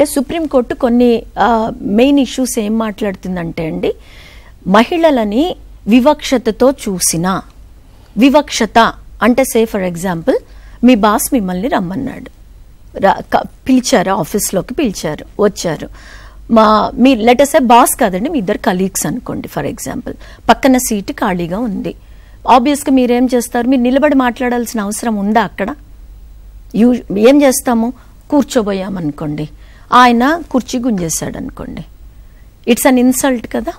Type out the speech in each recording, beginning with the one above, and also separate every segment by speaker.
Speaker 1: Supreme court కొన్ని main issues ఏం మాట్లాడుతుందంటే అండి, మహిళలని వివక్షతతో చూసిన వివక్షత అంటే say for example me boss మిమ్మల్ని రమ్మన్నాడు, పిలిచారు, ఆఫీస్లోకి పిలిచారు, వచ్చారు. మీ లెటర్స్ బాస్ కాదండి, మీ ఇద్దరు కలీగ్స్ అనుకోండి ఫర్ ఎగ్జాంపుల్. పక్కన సీటు ఖాళీగా ఉంది. ఆబ్వియస్గా మీరేం చేస్తారు? మీరు నిలబడి మాట్లాడాల్సిన అవసరం ఉందా అక్కడ? ఏం చేస్తాము? కూర్చోబోయామనుకోండి, ఆయన కుర్చీ గుంజేశాడు అనుకోండి, ఇట్స్ అన్ ఇన్సల్ట్ కదా,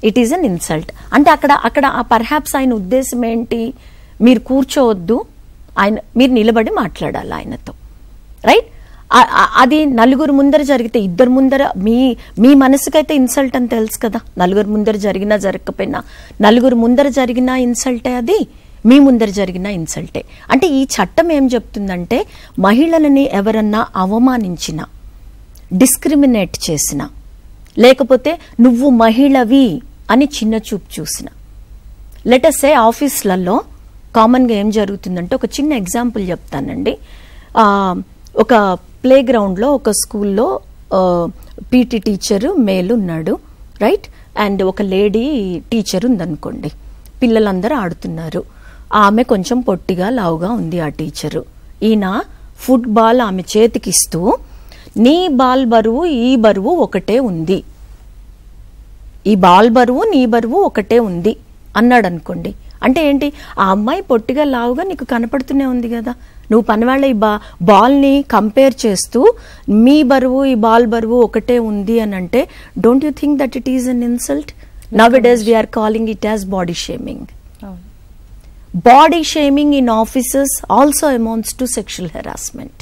Speaker 1: ఇట్ ఈస్ అన్ ఇన్సల్ట్. అంటే అక్కడ పర్హాప్స్ ఆయన ఉద్దేశం ఏంటి? మీరు కూర్చోవద్దు, మీరు నిలబడి మాట్లాడాలి ఆయనతో, రైట్? అది నలుగురు ముందర జరిగితే, ఇద్దరు ముందర మీ మనసుకైతే ఇన్సల్ట్ అని తెలుసు కదా. నలుగురు ముందర జరిగినా జరగకపోయినా, నలుగురు ముందర జరిగిన ఇన్సల్టే, అది మీ ముందర జరిగిన ఇన్సల్టే. అంటే ఈ చట్టం ఏం చెప్తుందంటే, మహిళలని ఎవరన్నా అవమానించిన, డిస్క్రిమినేట్ చేసిన, లేకపోతే నువ్వు మహిళవి అని చిన్న చూపు చూసిన, లెట్ సే ఆఫీస్లలో కామన్గా ఏం జరుగుతుందంటే, ఒక చిన్న ఎగ్జాంపుల్ చెప్తానండి. ఒక ప్లే గ్రౌండ్లో ఒక స్కూల్లో పీటీ టీచరు మేల్ ఉన్నాడు, రైట్? అండ్ ఒక లేడీ టీచర్ ఉందనుకోండి. పిల్లలందరూ ఆడుతున్నారు. ఆమె కొంచెం పొట్టిగా లావుగా ఉంది ఆ టీచరు. ఈయన ఫుట్బాల్ ఆమె చేతికిస్తూ, నీ బాల్ బరువు ఈ బరువు ఒకటే ఉంది, ఈ బాల్ బరువు నీ బరువు ఒకటే ఉంది అన్నాడు అనుకోండి. అంటే ఏంటి? ఆ అమ్మాయి పొట్టిగా లావుగా నీకు కనపడుతూనే ఉంది కదా, నువ్వు పనివాళ్ళ ఈ బాల్ని కంపేర్ చేస్తూ మీ బరువు ఈ బాల్ బరువు ఒకటే ఉంది అని అంటే, don't you think that it is an insult? Now it is we're calling it as body shaming. Body shaming in offices also amounts to sexual harassment.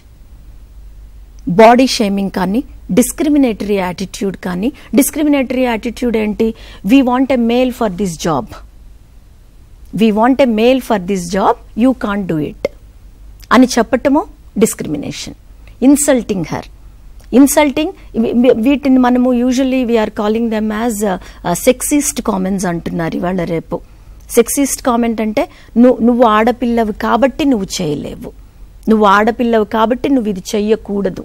Speaker 1: Body shaming కానీ, డిస్క్రిమినేటరీ యాటిట్యూడ్ కానీ. Discriminatory attitude ఏంటి? We want a male for this job, we want a male for this job, you can't do it అని చెప్పటము discrimination. Insulting her, insulting, వీటిని మనము usually we're calling them as sexist comments అంటున్నారు ఇవాళ రేపు. Sexist comment అంటే, నువ్వు ఆడపిల్లవి కాబట్టి నువ్వు చేయలేవు, నువ్వు ఆడపిల్లవు కాబట్టి నువ్వు ఇది చెయ్యకూడదు.